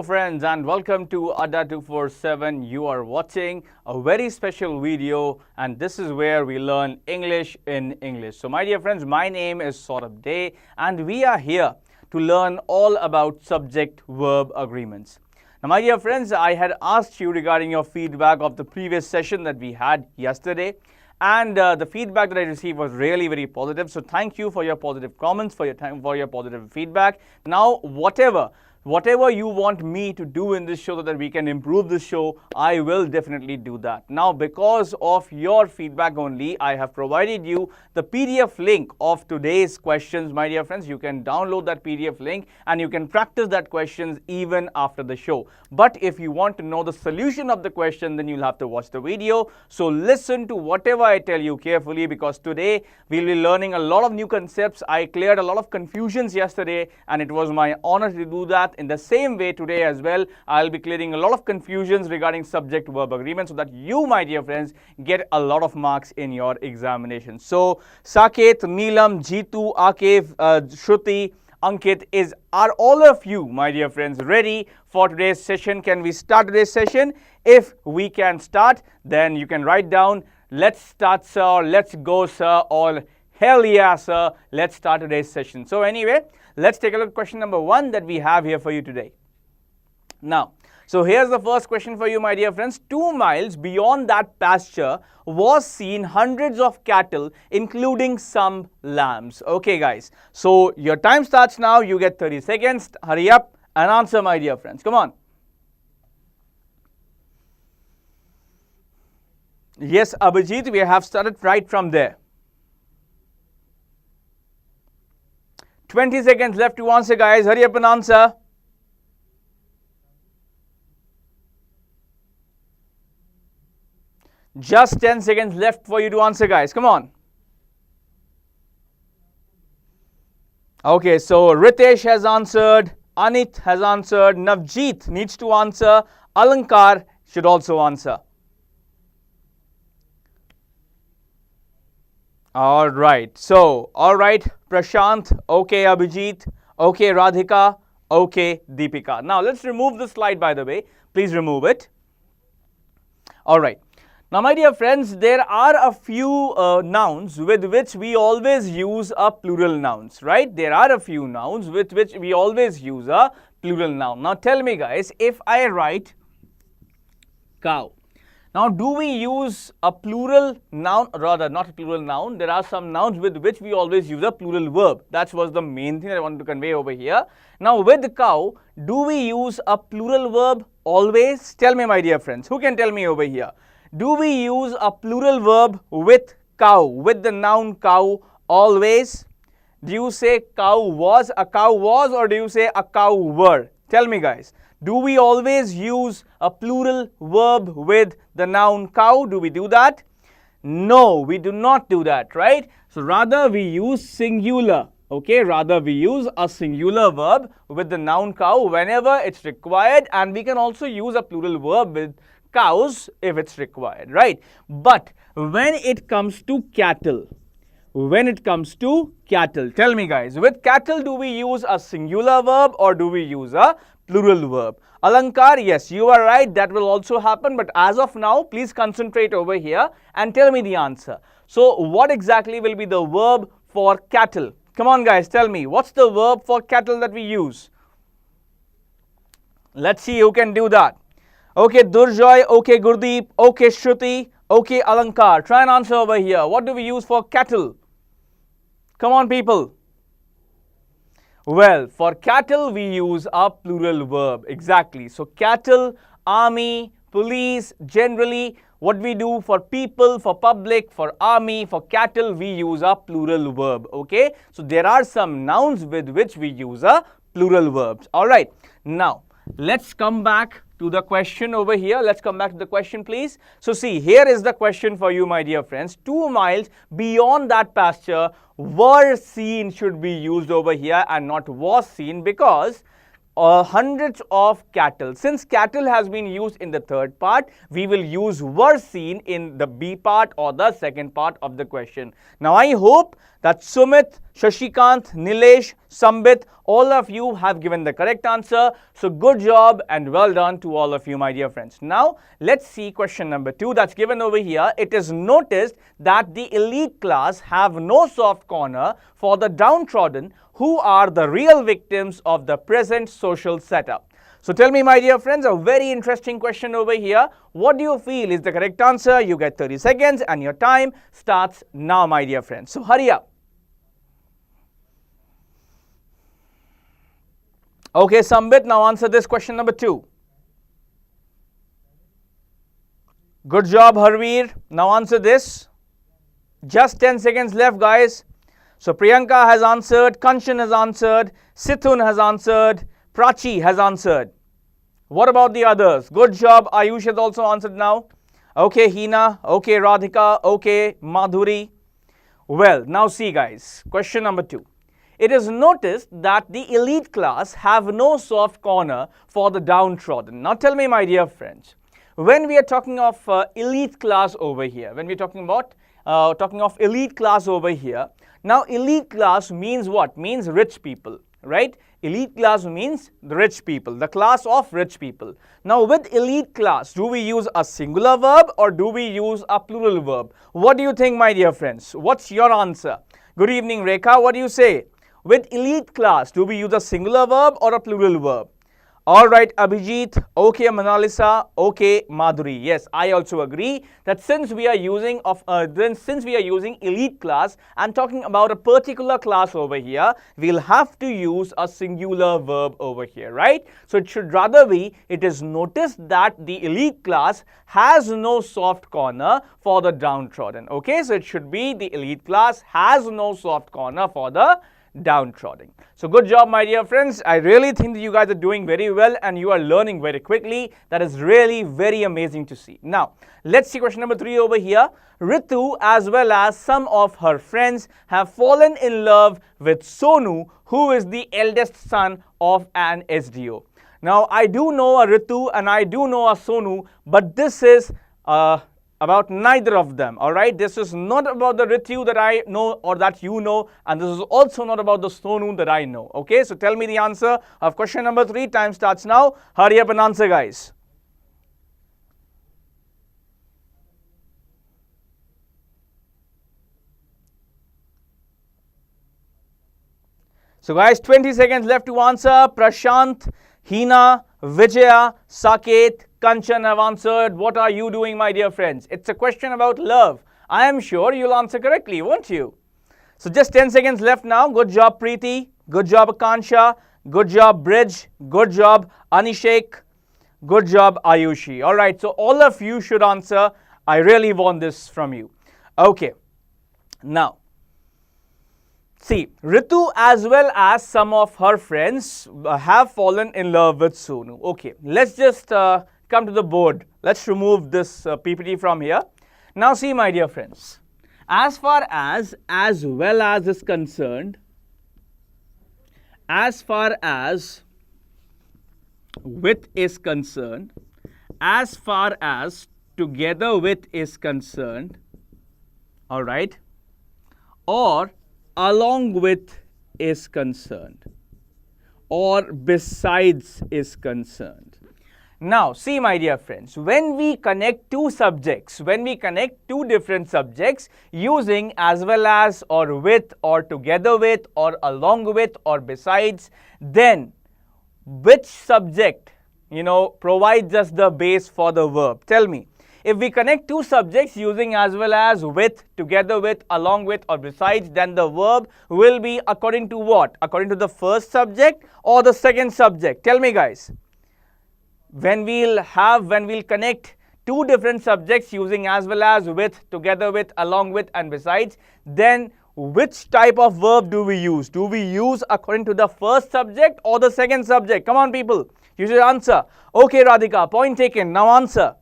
friends, and welcome to Adda247. You are watching a very special video, and this is where we learn English in English. So my dear friends, my name is Saurabh, and we are here to learn all about subject-verb agreements. Now my dear friends, I had asked you regarding your feedback of the previous session that we had yesterday. And the feedback that I received was really very positive. So thank you for your positive comments, for your time, for your positive feedback. Now, whatever you want me to do in this show so that we can improve this show, I will definitely do that. Now, because of your feedback only, I have provided you the PDF link of today's questions, my dear friends. You can download that PDF link and you can practice that questions even after the show. But if you want to know the solution of the question, then you'll have to watch the video. So listen to whatever I tell you carefully, because today we'll be learning a lot of new concepts. I cleared a lot of confusions yesterday, and it was my honor to do that. In the same way today as well, I'll be clearing a lot of confusions regarding subject-verb agreement so that you, my dear friends, get a lot of marks in your examination. So, Saket, Neelam, Jeetu, Akev, Shruti, Ankit, are all of you, my dear friends, ready for today's session? Can we start today's session? If we can start, then you can write down, let's start, sir, let's go, sir, or hell yeah, sir, let's start today's session. So anyway, let's take a look at question number 1 that we have here for you today. Now, so here's the first question for you, my dear friends. 2 miles beyond that pasture was seen hundreds of cattle, including some lambs. Okay, guys. So your time starts now. You get 30 seconds. Hurry up and answer, my dear friends. Come on. Yes, Abhijit, we have started right from there. 20 seconds left to answer, guys. Hurry up and answer. Just 10 seconds left for you to answer, guys. Come on. Okay, so Ritesh has answered. Anit has answered. Navjeet needs to answer. Alankar should also answer. All right. So, all right, Prashant. Okay, Abhijit. Okay, Radhika. Okay, Deepika. Now, let's remove the slide, by the way. Please remove it. All right. Now, my dear friends, there are a few nouns with which we always use a plural nouns, right? There are a few nouns with which we always use a plural noun. Now, tell me, guys, if I write cow. Now, do we use a plural noun? Rather, not a plural noun. There are some nouns with which we always use a plural verb. That was the main thing I wanted to convey over here. Now, with cow, do we use a plural verb always? Tell me, my dear friends. Who can tell me over here? Do we use a plural verb with cow, with the noun cow always? Do you say cow was, or do you say a cow were? Tell me, guys. Do we always use a plural verb with the noun cow? Do we do that? No, we do not do that, right? So rather we use singular, okay? Rather we use a singular verb with the noun cow whenever it's required, and we can also use a plural verb with cows if it's required, right? But when it comes to cattle, tell me, guys, with cattle, do we use a singular verb or do we use a plural verb? Alankar, yes, you are right. That will also happen. But as of now, please concentrate over here and tell me the answer. So what exactly will be the verb for cattle? Come on, guys, tell me. What's the verb for cattle that we use? Let's see who can do that. Okay, Durjoy. Okay, Gurdeep. Okay, Shruti. Okay, Alankar. Try and answer over here. What do we use for cattle? Come on, people. Well, for cattle, we use a plural verb. Exactly. So, cattle, army, police, generally, what we do for people, for public, for army, for cattle, we use a plural verb. Okay. So, there are some nouns with which we use a plural verbs. All right. Now, let's come back to the question over here. Let's come back to the question, please. So see, here is the question for you, my dear friends. 2 miles beyond that pasture were seen should be used over here and not was seen, because hundreds of cattle. Since cattle has been used in the third part, we will use were seen in the B part or the second part of the question. Now, I hope that Sumit, Shashikant, Nilesh, Sambit, all of you have given the correct answer. So good job and well done to all of you, my dear friends. Now, let's see question number 2 that's given over here. It is noticed that the elite class have no soft corner for the downtrodden who are the real victims of the present social setup. So tell me, my dear friends, a very interesting question over here. What do you feel is the correct answer? You get 30 seconds and your time starts now, my dear friends. So hurry up. Okay, Sambit, now answer this question number 2. Good job, Harveer. Now answer this. Just 10 seconds left, guys. So Priyanka has answered, Kanchan has answered, Sithun has answered, Prachi has answered. What about the others? Good job. Ayush has also answered now. Okay, Hina. Okay, Radhika. Okay, Madhuri. Well, now see, guys. Question number 2. It is noticed that the elite class have no soft corner for the downtrodden. Now tell me, my dear friends, when we are talking of elite class over here, when we're talking about elite class over here, now elite class means what? Means rich people, right? Elite class means the rich people, the class of rich people. Now with elite class, do we use a singular verb or do we use a plural verb? What do you think, my dear friends? What's your answer? Good evening, Rekha. What do you say? With elite class, do we use a singular verb or a plural verb? All right, Abhijit. Okay, Manalisa. Okay, Madhuri. Yes, I also agree that since we are using elite class and talking about a particular class over here, we'll have to use a singular verb over here, right? So it should rather be, it is noticed that the elite class has no soft corner for the downtrodden. Okay, so it should be the elite class has no soft corner for the downtrodden. So good job, my dear friends. I really think that you guys are doing very well and you are learning very quickly. That is really very amazing to see. Now, let's see question number 3 over here. Ritu as well as some of her friends have fallen in love with Sonu, who is the eldest son of an SDO. Now, I do know a Ritu and I do know a Sonu, but this is about neither of them, all right? This is not about the Ritu that I know or that you know, and this is also not about the Sonu that I know, okay? So tell me the answer of question number 3. Time starts now. Hurry up and answer, guys. So guys, 20 seconds left to answer. Prashant, Hina, Vijaya, Saket, Kanchan have answered. What are you doing, my dear friends? It's a question about love. I am sure you'll answer correctly, won't you? So just 10 seconds left now. Good job, Preeti. Good job, Akansha. Good job, Bridge. Good job, Anishek. Good job, Ayushi. All right, so all of you should answer. I really want this from you. Okay. Now, see, Ritu as well as some of her friends have fallen in love with Sonu. Okay, let's just come to the board. Let's remove this PPT from here. Now see, my dear friends, as far as well as is concerned, as far as with is concerned, as far as together with is concerned, all right, or along with is concerned, or besides is concerned. Now, see, my dear friends, when we connect two subjects, when we connect two different subjects using as well as or with or together with or along with or besides, then which subject, provides us the base for the verb? Tell me. If we connect two subjects using as well as with, together with, along with or besides, then the verb will be according to what? According to the first subject or the second subject? Tell me, guys. When we'll connect two different subjects using as well as with, together with, along with and besides, then which type of verb do we use? Do we use according to the first subject or the second subject? Come on, people. You should answer. Okay, Radhika, point taken. Now answer.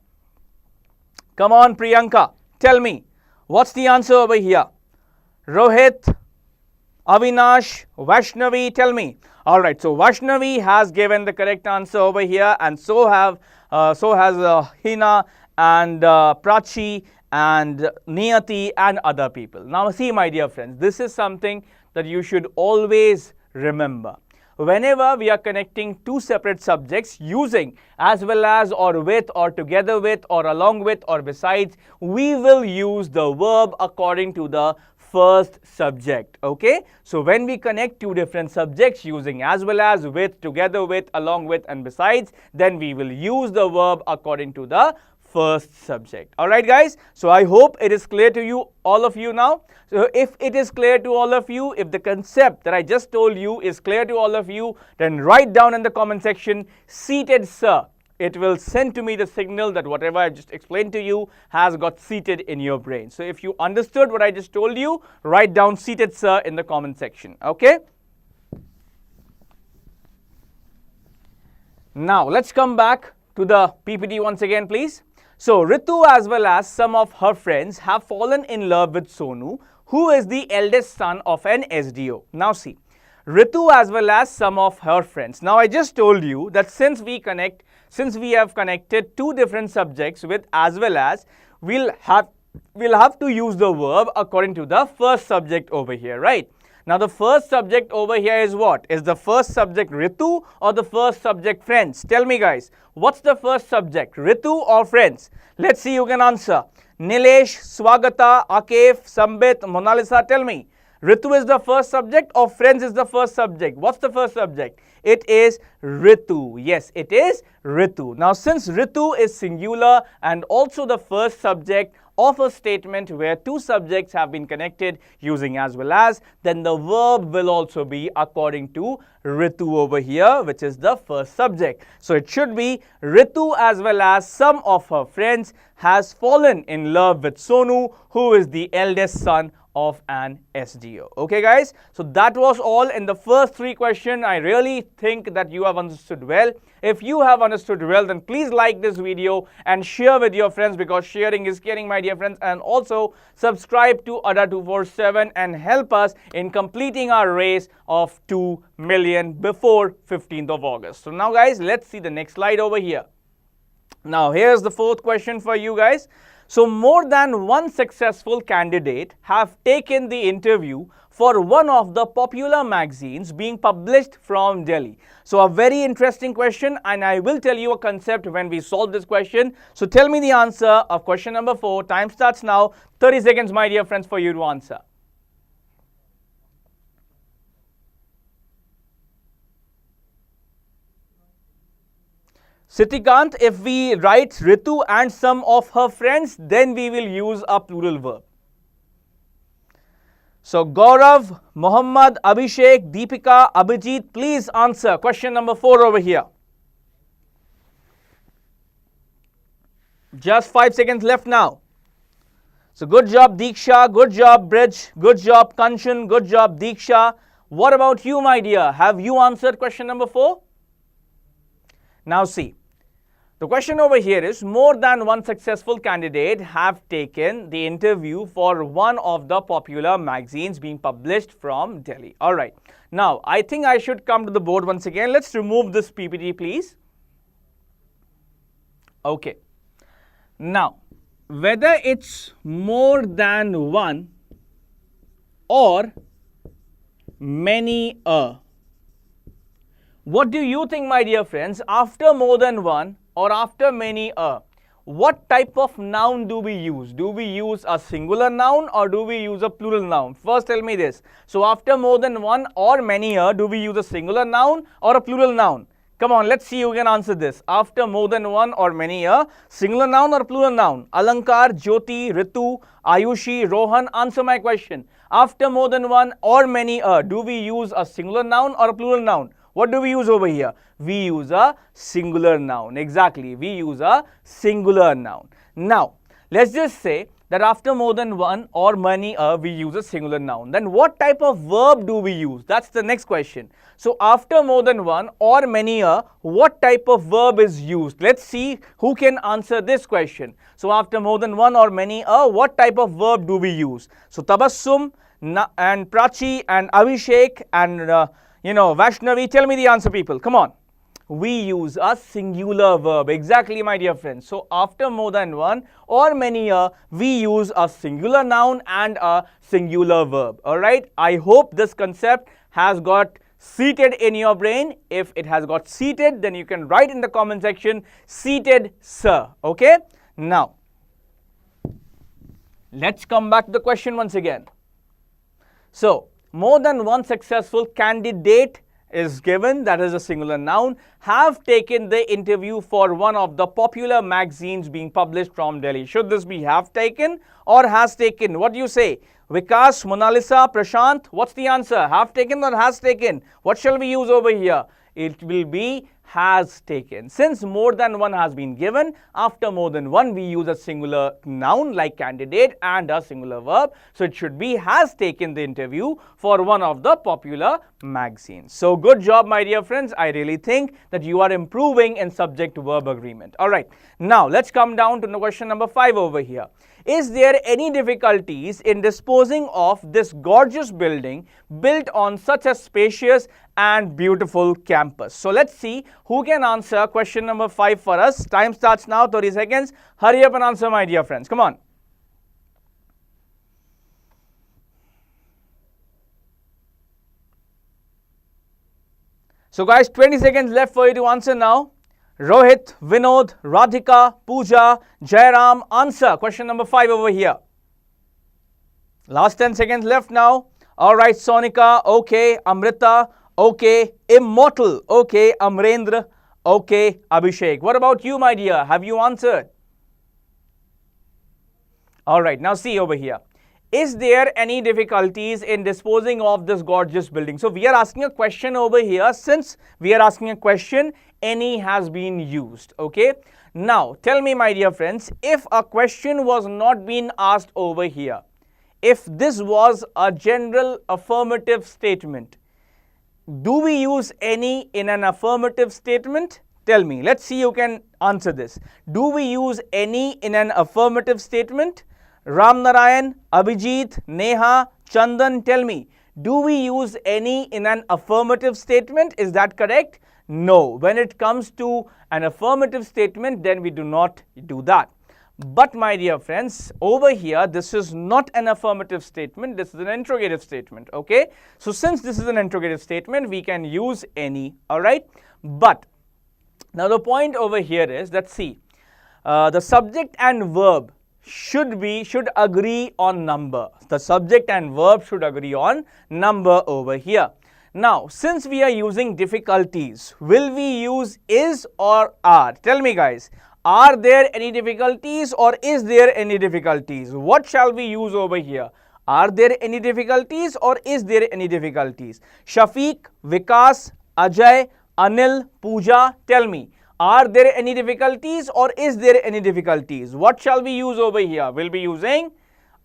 Come on, Priyanka. Tell me. What's the answer over here? Rohit, Avinash, Vaishnavi, tell me. All right, so Vaishnavi has given the correct answer over here, and so has Hina and Prachi and Niyati and other people. Now see, my dear friends, this is something that you should always remember. Whenever we are connecting two separate subjects using as well as or with or together with or along with or besides, we will use the verb according to the first subject. Okay, so when we connect two different subjects using as well as, with, together with, along with and besides, then we will use the verb according to the first subject. Alright guys, so I hope it is clear to you, all of you now. So if it is clear to all of you, if the concept that I just told you is clear to all of you, then write down in the comment section, seated sir. It will send to me the signal that whatever I just explained to you has got seated in your brain. So if you understood what I just told you, write down seated sir in the comment section. Okay. Now let's come back to the PPT once again, please. So, Ritu as well as some of her friends have fallen in love with Sonu, who is the eldest son of an SDO. Now see, Ritu as well as some of her friends. Now I just told you that since we have connected two different subjects with as well as, we'll have to use the verb according to the first subject over here, right? Now the first subject over here is what? Is the first subject Ritu or the first subject friends? Tell me guys, what's the first subject, Ritu or friends? Let's see, you can answer. Nilesh, Swagata, Akef, Sambit, Monalisa, tell me. Ritu is the first subject or friends is the first subject? What's the first subject? It is Ritu. Yes, it is Ritu. Now since Ritu is singular and also the first subject of a statement where two subjects have been connected using as well as, then the verb will also be according to Ritu over here, which is the first subject. So it should be Ritu as well as some of her friends has fallen in love with Sonu, who is the eldest son of an SDO. Okay guys, so that was all in the first three questions. I really think that you have understood well. If you have understood well, then please like this video and share with your friends, because sharing is caring, my dear friends. And also subscribe to Adda247 and help us in completing our race of 2 million before 15th of August. So now guys, let's see the next slide over here. Now here's the fourth question for you guys. So more than one successful candidate have taken the interview for one of the popular magazines being published from Delhi. So a very interesting question, and I will tell you a concept when we solve this question. So tell me the answer of question number 4. Time starts now. 30 seconds, my dear friends, for you to answer. Sitikant, if we write Ritu and some of her friends, then we will use a plural verb. So Gaurav, Muhammad, Abhishek, Deepika, Abhijit, please answer question number 4 over here. Just 5 seconds left now. So good job Diksha, good job Bridge, good job Kanchan, good job Diksha. What about you, my dear? Have you answered question number 4? Now see. The question over here is, more than one successful candidate have taken the interview for one of the popular magazines being published from Delhi. Alright, now I think I should come to the board once again. Let's remove this PPT, please. Okay, now whether it's more than one or many a, what do you think, my dear friends? After more than one or after many a, what type of noun do we use? Do we use a singular noun or do we use a plural noun? First tell me this. So after more than one or many a, do we use a singular noun or a plural noun? Come on, let's see who can answer this. After more than one or many a, singular noun or plural noun? Alankar, Jyoti, Ritu, Ayushi, Rohan, answer my question. After more than one or many a, do we use a singular noun or a plural noun? What do we use over here? We use a singular noun. Exactly, we use a singular noun. Now, let's just say that after more than one or many a, we use a singular noun. Then what type of verb do we use? That's the next question. So after more than one or many a, what type of verb is used? Let's see who can answer this question. So after more than one or many a, what type of verb do we use? So Tabassum and Prachi and Abhishek and Vaishnavi, tell me the answer, people. Come on. we use a singular verb. Exactly, my dear friends. So after more than one or many we use a singular noun and a singular verb. Alright, I hope this concept has got seated in your brain. If it has got seated, then you can write in the comment section, seated sir. Okay, now let's come back to the question once again. So more than one successful candidate is given, that is a singular noun, have taken the interview for one of the popular magazines being published from Delhi. Should this be have taken or has taken? What do you say? Vikas, Monalisa, Prashant, what's the answer? Have taken or has taken? What shall we use over here? It will be has taken. Since more than one has been given, after more than one we use a singular noun like candidate and a singular verb. So it should be has taken the interview for one of the popular magazines. So good job, my dear friends. I really think that you are improving in subject-verb agreement. Alright, now let's come down to question number 5 over here. Is there any difficulties in disposing of this gorgeous building built on such a spacious and beautiful campus? So let's see who can answer question number 5 for us. Time starts now, 30 seconds. Hurry up and answer, my dear friends. Come on. So guys, 20 seconds left for you to answer now. Rohit, Vinod, Radhika, Pooja, Jairam, answer question number 5 over here. Last 10 seconds left now. Alright, Sonika, okay. Amrita, okay. Immortal, okay. Amrendra, okay. Abhishek. What about you, my dear? Have you answered? Alright, now see over here. Is there any difficulties in disposing of this gorgeous building? So we are asking a question over here. Since we are asking a question, any has been used. Okay. Now tell me, my dear friends, if a question was not being asked over here, if this was a general affirmative statement, do we use any in an affirmative statement? Tell me. Let's see who can answer this. Do we use any in an affirmative statement? Ram Narayan, Abhijit, Neha, Chandan, tell me, do we use any in an affirmative statement? Is that correct? No. When it comes to an affirmative statement, then we do not do that. But my dear friends, over here, this is not an affirmative statement. This is an interrogative statement. Okay. So since this is an interrogative statement, we can use any. All right. But now the point over here is that see, the subject and verb should agree on number. The subject and verb should agree on number over here. Now, since we are using difficulties, will we use is or are? Tell me, guys, are there any difficulties or is there any difficulties? What shall we use over here? Are there any difficulties or is there any difficulties? Shafiq, Vikas, Ajay, Anil, Pooja, tell me. Are there any difficulties or is there any difficulties? What shall we use over here? We'll be using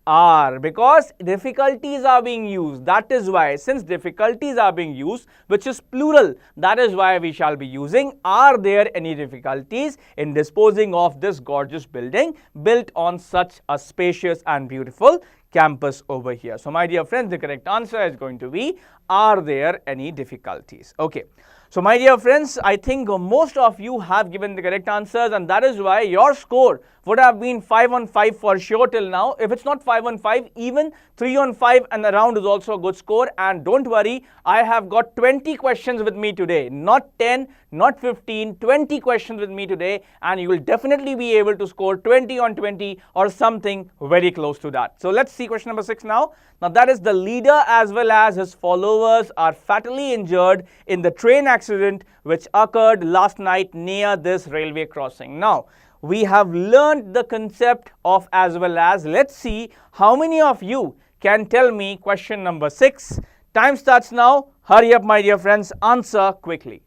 are, because difficulties are being used. That is why, since difficulties are being used, which is plural, that is why we shall be using are there any difficulties in disposing of this gorgeous building built on such a spacious and beautiful campus over here. So my dear friends, the correct answer is going to be are there any difficulties? Okay. So my dear friends, I think most of you have given the correct answers, and that is why your score would have been 5 on 5 for sure till now. If it's not 5 on 5, even 3 on 5 and around is also a good score. And don't worry, I have got 20 questions with me today, not 10, not 15, 20 questions with me today, and you will definitely be able to score 20 on 20 or something very close to that. So let's see question number 6 now. Now that is, the leader as well as his followers are fatally injured in the train accident which occurred last night near this railway crossing. Now we have learned the concept of as well as. Let's see how many of you can tell me question number 6. Time starts now. Hurry up, my dear friends. Answer quickly.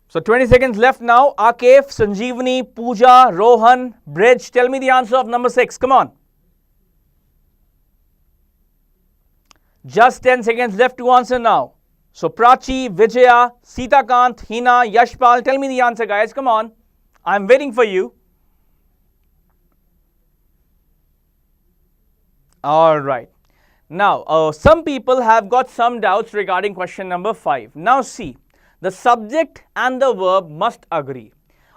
So 20 seconds left now. Akif, Sanjeevani, Pooja, Rohan, Bridge. Tell me the answer of number 6. Come on. Just 10 seconds left to answer now. So Prachi, Vijaya, Seeta Kant, Hina, Yashpal. Tell me the answer, guys. Come on. I'm waiting for you. All right. Now, some people have got some doubts regarding question number 5. Now see, the subject and the verb must agree.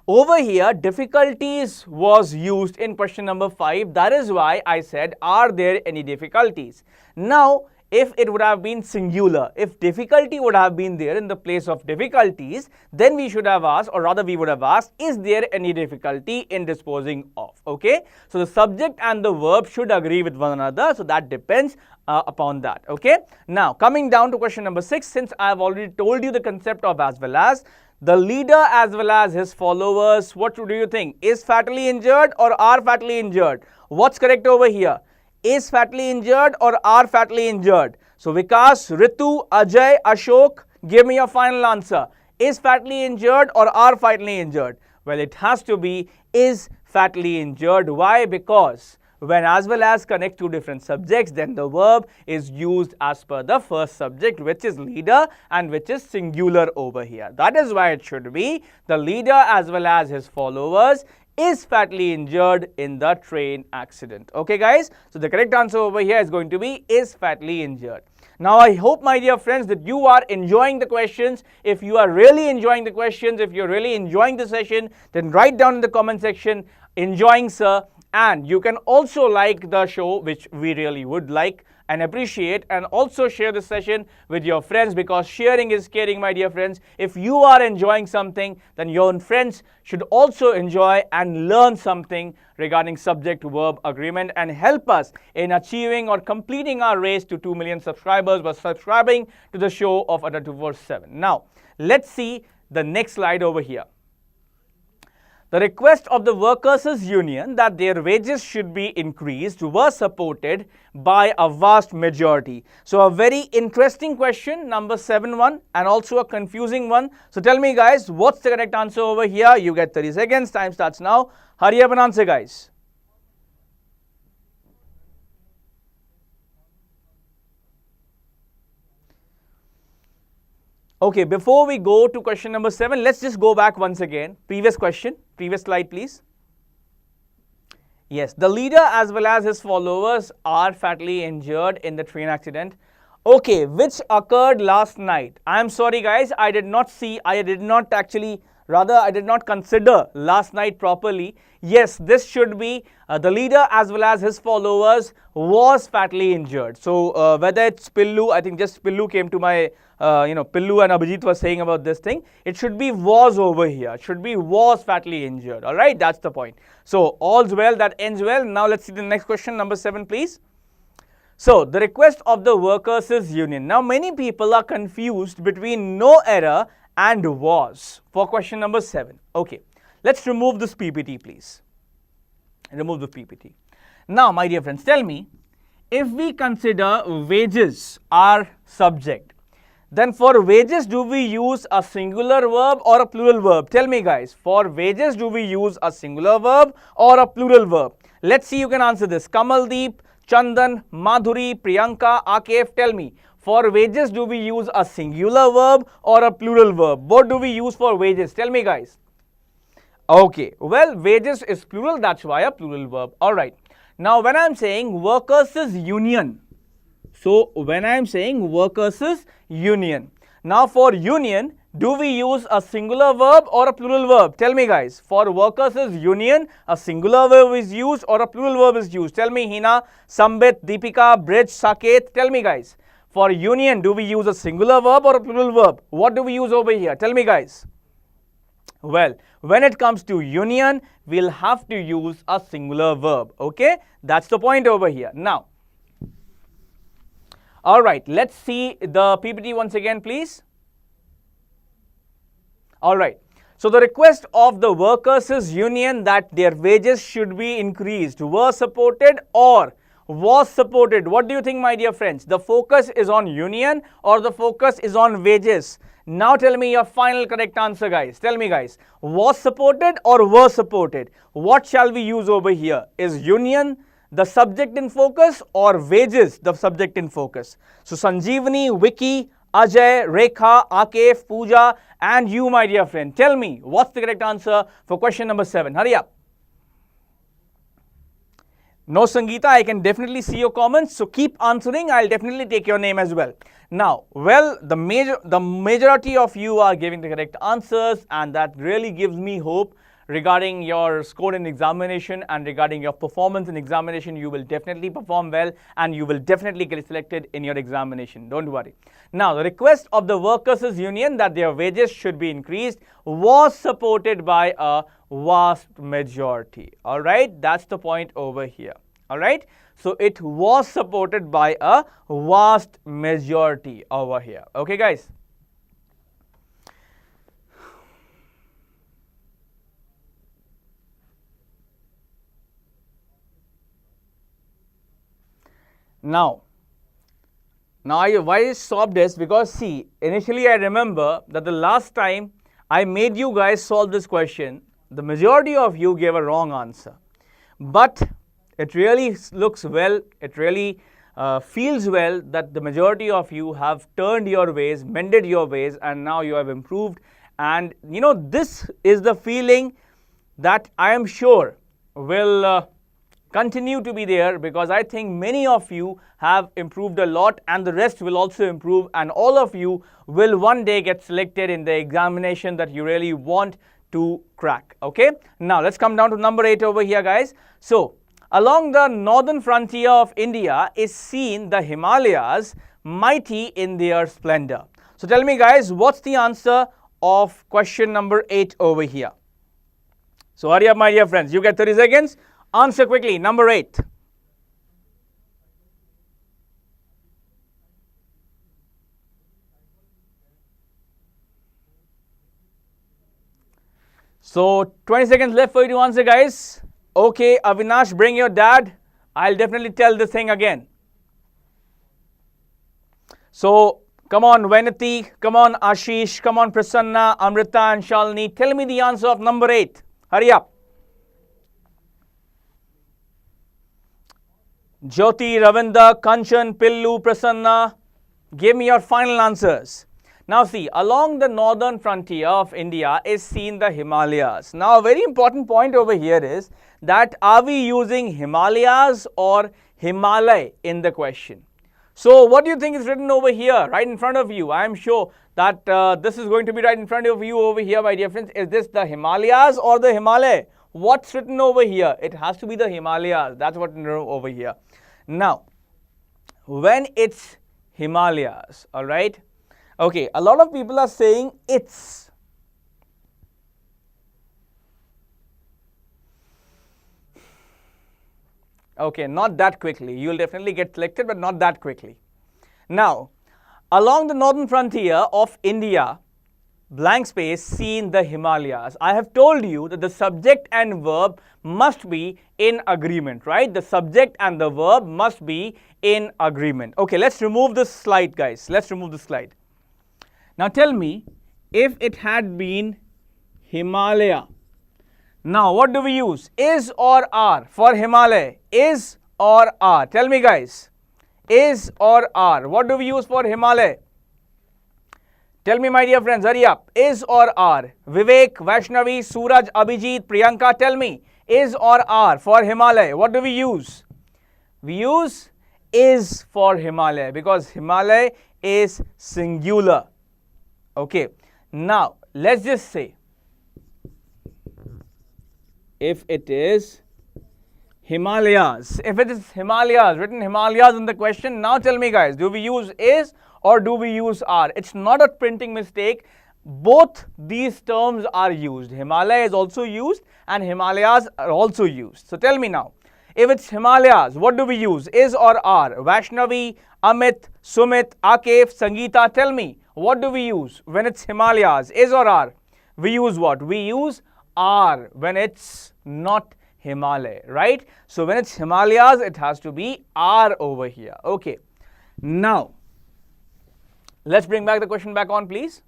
Over here, difficulties was used in question number 5. That is why I said, are there any difficulties? Now, if it would have been singular, if difficulty would have been there in the place of difficulties, then we should have asked, or rather we would have asked, is there any difficulty in disposing of? Okay, so the subject and the verb should agree with one another, so that depends upon that. Okay, now coming down to question number 6, since I have already told you the concept of as well as, the leader as well as his followers, what do you think? Is fatally injured or are fatally injured? What's correct over here? Is fatally injured or are fatally injured? So Vikas, Ritu, Ajay, Ashok, give me your final answer. Is fatally injured or are fatally injured? Well, it has to be is fatally injured. Why? Because when as well as connect two different subjects, then the verb is used as per the first subject, which is leader and which is singular over here. That is why it should be the leader as well as his followers is fatally injured in the train accident. Okay guys, so the correct answer over here is going to be is fatally injured. Now I hope, my dear friends, that you are enjoying the questions. If you are really enjoying the questions, if you're really enjoying the session, then write down in the comment section, enjoying sir. And you can also like the show, which we really would like and appreciate, and also share the session with your friends, because sharing is caring, my dear friends. If you are enjoying something, then your friends should also enjoy and learn something regarding subject-verb agreement and help us in achieving or completing our race to 2 million subscribers by subscribing to the show of Adda247. Now, let's see the next slide over here. The request of the workers' union that their wages should be increased were supported by a vast majority. So a very interesting question, number 7-1, and also a confusing one. So tell me guys, what's the correct answer over here? You get 30 seconds, time starts now. Hurry up and answer guys. Okay, before we go to question number 7, let's just go back once again. Previous question, previous slide please. Yes, the leader as well as his followers are fatally injured in the train accident. Okay, which occurred last night. I am sorry guys, I did not consider last night properly. Yes, this should be the leader as well as his followers was fatally injured. So whether it's Pillu, I think just Pillu came to my, Pillu and Abhijit was saying about this thing. It should be was over here. It should be was fatally injured. All right, that's the point. So all's well that ends well. Now let's see the next question, number 7, please. So the request of the workers' union. Now many people are confused between no error and was for question number 7. Okay, let's remove this PPT please. Remove the PPT. Now my dear friends, tell me, if we consider wages are subject, then for wages do we use a singular verb or a plural verb? Tell me guys, for wages do we use a singular verb or a plural verb? Let's see, you can answer this. Kamaldeep, Chandan, Madhuri, Priyanka, Akef, tell me. For wages, do we use a singular verb or a plural verb? What do we use for wages? Tell me guys. Okay, well, wages is plural, that's why a plural verb. Alright. Now, when I'm saying workers' union, so when I'm saying workers' union, now for union, do we use a singular verb or a plural verb? Tell me guys. For workers' union, a singular verb is used or a plural verb is used? Tell me, Hina, Sambit, Deepika, Bridge, Saket, tell me guys. For union, do we use a singular verb or a plural verb? What do we use over here? Tell me guys. Well, when it comes to union, we'll have to use a singular verb. Okay, that's the point over here. Now, alright, let's see the PPT once again please. Alright, so the request of the workers' union that their wages should be increased were supported or was supported. What do you think, my dear friends? The focus is on union or the focus is on wages? Now tell me your final correct answer guys. Tell me guys, was supported or were supported? What shall we use over here? Is union the subject in focus or wages the subject in focus? So Sanjeevani, Vicky, Ajay, Rekha, Akef, Pooja and you, my dear friend, tell me what's the correct answer for question number 7. Hurry up. No, Sangeeta, I can definitely see your comments. So keep answering. I'll definitely take your name as well. Now, well, the majority of you are giving the correct answers, and that really gives me hope regarding your score in examination and regarding your performance in examination. You will definitely perform well and you will definitely get selected in your examination. Don't worry. Now, the request of the workers' union that their wages should be increased was supported by a vast majority. All right, that's the point over here. All right, so it was supported by a vast majority over here. Okay, guys. Now why I stopped this, because see, initially I remember that the last time I made you guys solve this question, the majority of you gave a wrong answer. But it really looks well, it really feels well that the majority of you have turned your ways, mended your ways, and now you have improved. And you know, this is the feeling that I am sure will continue to be there, because I think many of you have improved a lot and the rest will also improve, and all of you will one day get selected in the examination that you really want to crack. Okay, now let's come down to number 8 over here, guys. So along the northern frontier of India is seen the Himalayas, mighty in their splendor. So tell me, guys, what's the answer of question number 8 over here? So hurry up, my dear friends, you get 30 seconds. Answer quickly. Number 8. So 20 seconds left for you to answer, guys. Okay, Avinash, bring your dad. I'll definitely tell this thing again. So come on, Venati, come on, Ashish, come on, Prasanna, Amrita and Shalini. Tell me the answer of number 8. Hurry up. Jyoti, Ravinda, Kanchan, Pillu, Prasanna, give me your final answers. Now see, along the northern frontier of India is seen the Himalayas. Now a very important point over here is that are we using Himalayas or Himalay in the question? So what do you think is written over here right in front of you? I am sure that this is going to be right in front of you over here, my dear friends. Is this the Himalayas or the Himalay? What's written over here? It has to be the Himalayas. That's what's written over here. Now, when it's Himalayas, all right? Okay, a lot of people are saying it's. Okay, not that quickly. You will definitely get selected, but not that quickly. Now, along the northern frontier of India, blank space, seen the Himalayas. I have told you that the subject and verb must be in agreement, right? The subject and the verb must be in agreement. Okay, let's remove this slide, guys. Let's remove the slide. Now tell me, if it had been Himalaya, now what do we use? Is or are for Himalaya? Is or are? Tell me, guys. Is or are? What do we use for Himalaya? Tell me, my dear friends, hurry up. Is or are? Vivek, Vaishnavi, Suraj, Abhijit, Priyanka, tell me. Is or are for Himalaya? What do we use? We use is for Himalaya because Himalaya is singular. Okay. Now, let's just say if it is Himalayas. If it is Himalayas, written Himalayas in the question, now tell me, guys, do we use is or do we use are? It's not a printing mistake. Both these terms are used. Himalaya is also used and Himalayas are also used. So tell me now, if it's Himalayas, what do we use? Is or are? Vaishnavi, Amit, Sumit, Akif, Sangeeta, tell me, what do we use when it's Himalayas? Is or are? We use what? We use are when it's not Himalaya, right? So when it's Himalayas, it has to be are over here. Okay. Now, let's bring back the question back on, please.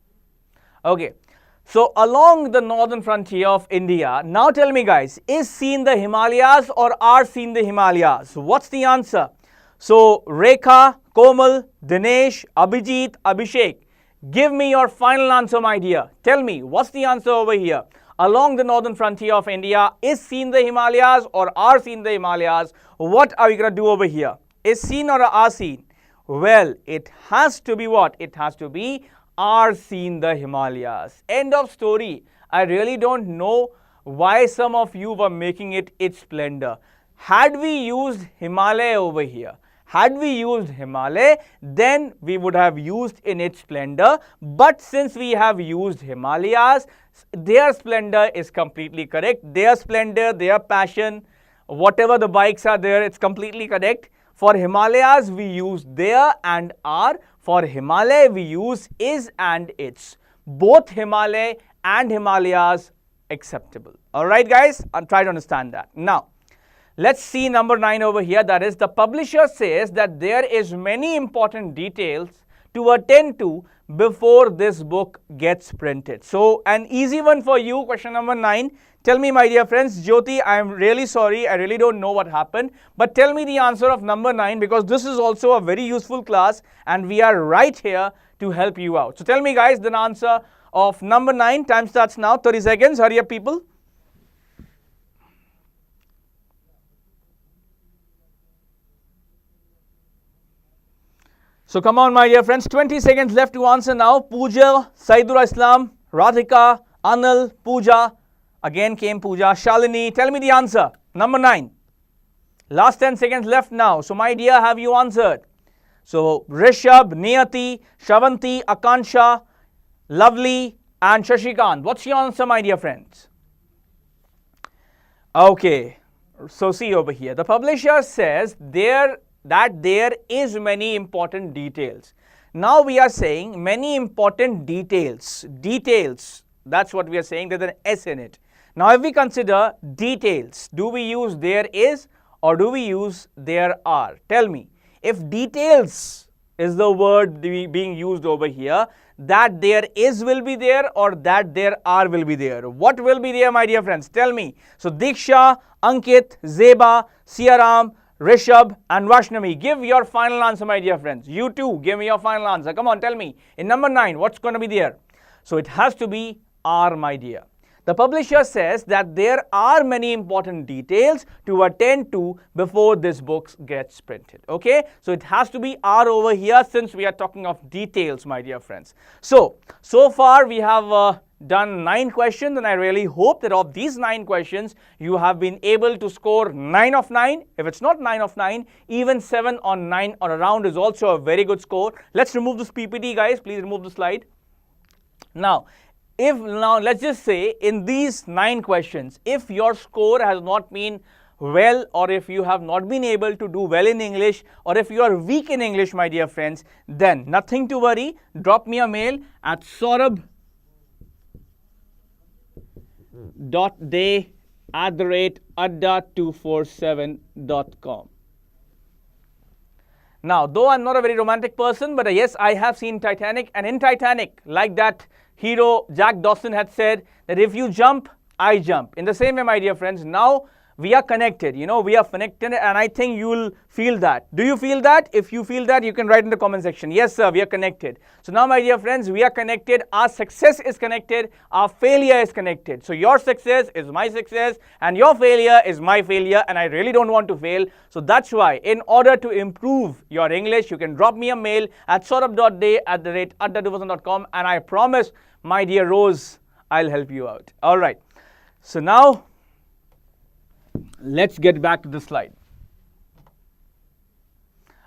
Okay. So along the northern frontier of India, now tell me, guys, is seen the Himalayas or are seen the Himalayas? What's the answer? So Rekha, Komal, Dinesh, Abhijit, Abhishek, give me your final answer, my dear. Tell me, what's the answer over here? along the northern frontier of India is seen the Himalayas or are seen the Himalayas, what are we going to do over here? Is seen or are seen? Well, it has to be what? It has to be are seen the Himalayas. End of story. I really don't know why some of you were making it its splendor. Had we used Himalaya over here, had we used Himalaya, then we would have used in its splendor. But since we have used Himalayas, their splendor is completely correct. Their splendor, their passion, whatever the bikes are there, it's completely correct. For Himalayas, we use their and are. For Himalaya, we use is and its. Both Himalaya and Himalayas acceptable. Alright guys, I'll try to understand that. Now, let's see number 9 over here. That is, the publisher says that there is many important details to attend to before this book gets printed. So, an easy one for you, question number 9. Tell me, my dear friends, Jyoti, I am really sorry, I really don't know what happened, but tell me the answer of number 9, because this is also a very useful class and we are right here to help you out. So tell me guys the answer of number 9. Time starts now, 30 seconds, hurry up people. So come on my dear friends, 20 seconds left to answer now. Pooja, Saidura Islam, Radhika, Anil, Pooja, again came Pooja, Shalini, tell me the answer. Number 9. Last 10 seconds left now. So my dear, have you answered? So Rishabh, Niyati, Shravanti, Akansha, Lovely and Shashikant. What's your answer my dear friends? Okay, so see over here. The publisher says that there is many important details. Now we are saying many important details. Details, that's what we are saying. There's an S in it. Now if we consider details, do we use there is or do we use there are? Tell me. If details is the word being used over here, that there is will be there or that there are will be there. What will be there my dear friends? Tell me. So Diksha, Ankit, Zeba, Siaram, Rishabh and Vaishnavi, give your final answer my dear friends. You too, give me your final answer. Come on, tell me. In number 9, what's going to be there? So it has to be are my dear. The publisher says that there are many important details to attend to before this book gets printed. Okay, so it has to be are over here since we are talking of details my dear friends. So far we have done 9 questions and I really hope that of these 9 questions you have been able to score 9 of 9. If it's not 9 of 9, even 7 on 9 or around is also a very good score. Let's remove this PPT guys, please remove the slide. Now let's just say in these 9 questions, if your score has not been well or if you have not been able to do well in English or if you are weak in English my dear friends, then nothing to worry. Drop me a mail at saurabh.day@adda247.com. Now, though I'm not a very romantic person, but yes, I have seen Titanic, and in Titanic, like that hero Jack Dawson had said, that if you jump, I jump. In the same way, my dear friends, now we are connected, we are connected, and I think you will feel that. Do you feel that? If you feel that, you can write in the comment section. Yes, sir, we are connected. So now, my dear friends, we are connected. Our success is connected. Our failure is connected. So your success is my success, and your failure is my failure, and I really don't want to fail. So that's why, in order to improve your English, you can drop me a mail at saurabh.day@adda247.com, and I promise, my dear Rose, I'll help you out. All right. So now, let's get back to the slide.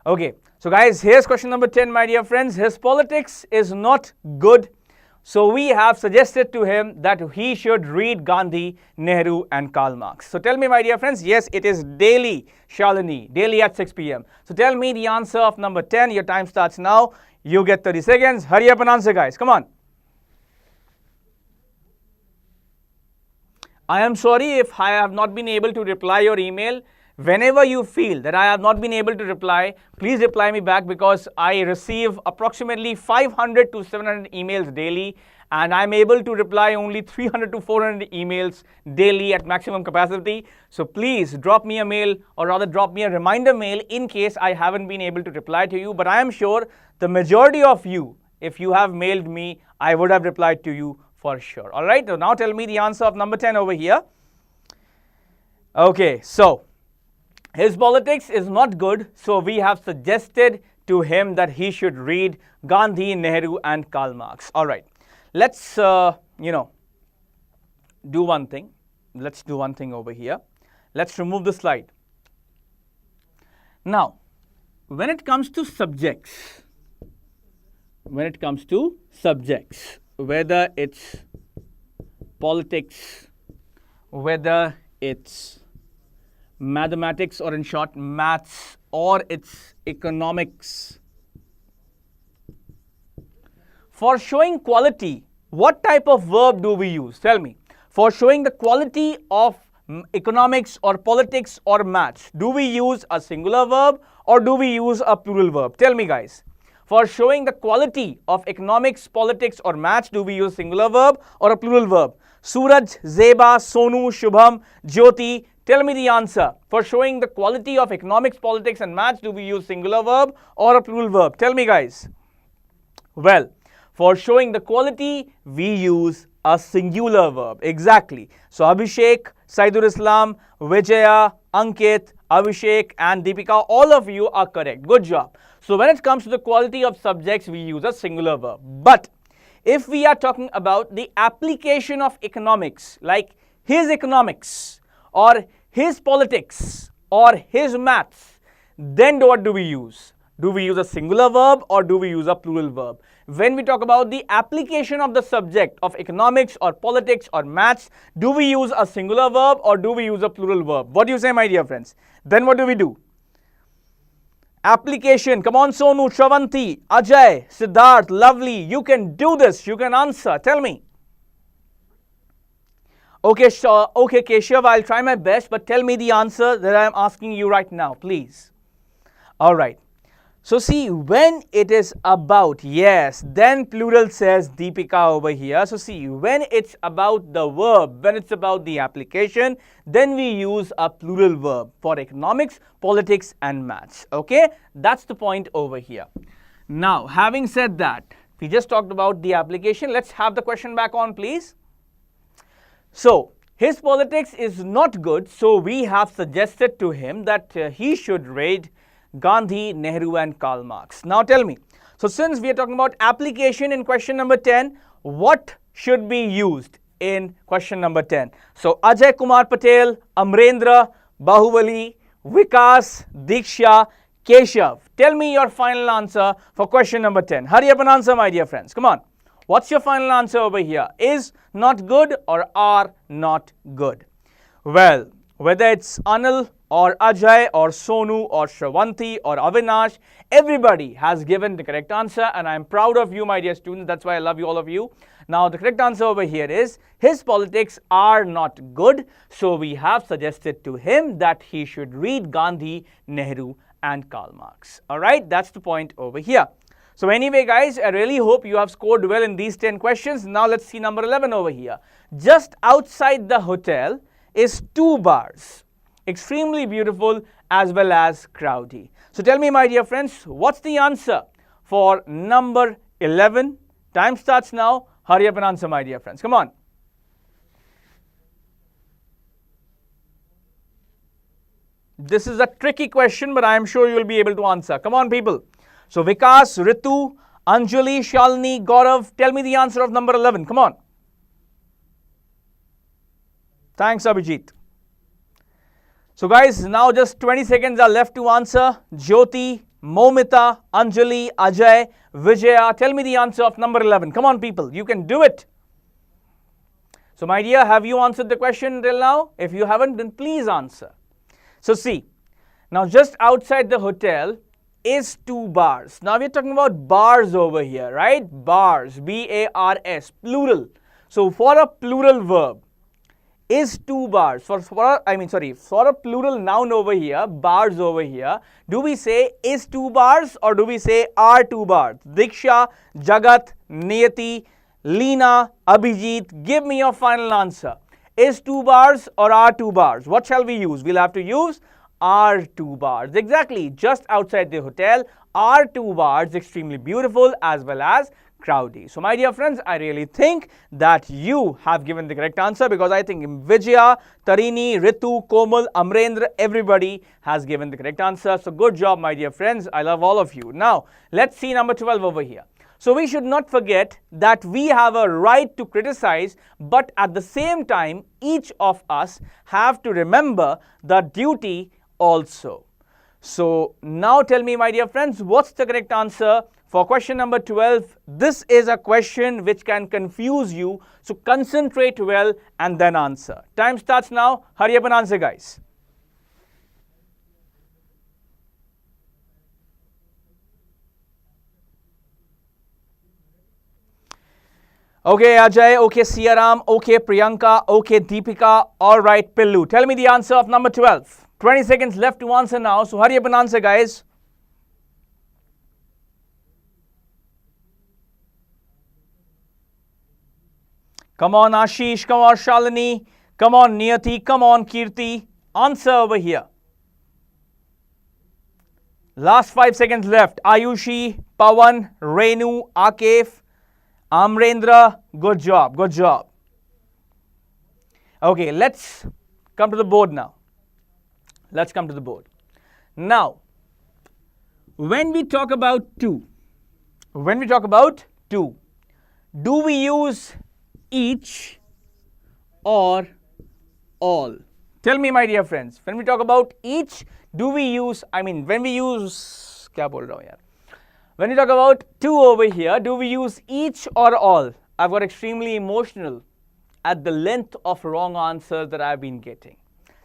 Okay, so guys, here's question number 10, my dear friends. His politics is not good, so we have suggested to him that he should read Gandhi, Nehru and Karl Marx. So tell me, my dear friends, yes, it is daily, Shalini, daily at 6 p.m. So tell me the answer of number 10. Your time starts now. You get 30 seconds. Hurry up and answer, guys. Come on. I am sorry if I have not been able to reply your email. Whenever you feel that I have not been able to reply, please reply me back, because I receive approximately 500 to 700 emails daily and I'm able to reply only 300 to 400 emails daily at maximum capacity. So please drop me a mail, or rather drop me a reminder mail in case I haven't been able to reply to you. But I am sure the majority of you, if you have mailed me, I would have replied to you For sure. All right, so now tell me the answer of number 10 over here. Okay, so his politics is not good, so we have suggested to him that he should read Gandhi, Nehru and Karl Marx. All right, let's, do one thing. Let's do one thing over here. Let's remove the slide. Now, when it comes to subjects, whether it's politics, whether it's mathematics, or in short maths, or it's economics, for showing quality, what type of verb do we use? Tell me. For showing the quality of economics or politics or maths, do we use a singular verb or do we use a plural verb? Tell me, guys. For showing the quality of economics, politics or maths, do we use singular verb or a plural verb? Suraj, Zeba, Sonu, Shubham, Jyoti, tell me the answer. For showing the quality of economics, politics and maths, do we use singular verb or a plural verb? Tell me, guys. Well, for showing the quality, we use a singular verb. Exactly. So Abhishek, Saidur Islam, Vijaya, Ankit, Abhishek and Deepika, all of you are correct. Good job. So when it comes to the quality of subjects, we use a singular verb. But if we are talking about the application of economics, like his economics or his politics or his maths, then what do we use? Do we use a singular verb or do we use a plural verb? When we talk about the application of the subject of economics or politics or maths, do we use a singular verb or do we use a plural verb? What do you say, my dear friends? Then what do we do? Application. Come on, Sonu, Shravanti, Ajay, Siddharth, lovely. You can do this. You can answer. Tell me. Okay, okay, Keshav, I'll try my best, but tell me the answer that I'm asking you right now, please. All right. So see, when it is about, yes, then plural, says Deepika over here. So see, when it's about the verb, when it's about the application, then we use a plural verb for economics, politics and maths. Okay, that's the point over here. Now, having said that, we just talked about the application. Let's have the question back on, please. So, his politics is not good, so we have suggested to him that he should read Gandhi, Nehru and Karl Marx. Now tell me, so since we are talking about application in question number 10, what should be used in question number 10? So Ajay Kumar Patel, Amrendra, Bahubali, Vikas, Diksha, Keshav. Tell me your final answer for question number 10. Hurry up and answer, my dear friends. Come on. What's your final answer over here? Is not good or are not good? Well, whether it's Anil or Ajay or Sonu or Shravanti or Avinash, everybody has given the correct answer and I'm proud of you, my dear students. That's why I love you, all of you. Now, the correct answer over here is his politics are not good. So we have suggested to him that he should read Gandhi, Nehru and Karl Marx. All right, that's the point over here. So anyway, guys, I really hope you have scored well in these 10 questions. Now, let's see number 11 over here. Just outside the hotel is 2 bars. Extremely beautiful as well as crowdy. So tell me, my dear friends, what's the answer for number 11? Time starts now. Hurry up and answer, my dear friends. Come on. This is a tricky question, but I am sure you will be able to answer. Come on, people. So Vikas, Ritu, Anjali, Shalini, Gaurav, tell me the answer of number 11. Come on. Thanks, Abhijit. So guys, now just 20 seconds are left to answer. Jyoti, Momita, Anjali, Ajay, Vijaya, tell me the answer of number 11. Come on, people, you can do it. So my dear, have you answered the question till now? If you haven't, then please answer. So see, now just outside the hotel is 2 bars. Now we're talking about bars over here, right? Bars, B-A-R-S, plural. So for a plural verb, is 2 bars. For a plural noun over here, bars over here, do we say is 2 bars or do we say are 2 bars? Diksha, Jagat, Niyati, Leena, Abhijit, give me your final answer. Is 2 bars or are 2 bars? What shall we use? We'll have to use are 2 bars. Exactly, just outside the hotel are 2 bars, extremely beautiful as well as cloudy. So my dear friends, I really think that you have given the correct answer, because I think Vijaya, Tarini, Ritu, Komal, Amrendra, everybody has given the correct answer. So good job, my dear friends. I love all of you. Now, let's see number 12 over here. So we should not forget that we have a right to criticize, but at the same time, each of us have to remember the duty also. So now tell me, my dear friends, what's the correct answer for question number 12? This is a question which can confuse you, so concentrate well and then answer. Time starts now. Hurry up and answer, guys. Okay, Ajay, okay, Saurabh, okay, Priyanka, okay, Deepika, all right, Pillu. Tell me the answer of number 12. 20 seconds left to answer now, so hurry up and answer, guys. Come on, Ashish, come on, Shalini, come on, Niyati, come on, Kirti. Answer over here. Last 5 seconds left. Ayushi, Pawan, Renu, Akif, Amrendra, good job, good job. Okay, let's come to the board now. Let's come to the board. Now, when we talk about to, do we use each or all? Tell me, my dear friends, when we talk about each, do we use, when we use, when we talk about to over here, do we use each or all? I've got extremely emotional at the length of wrong answers that I've been getting.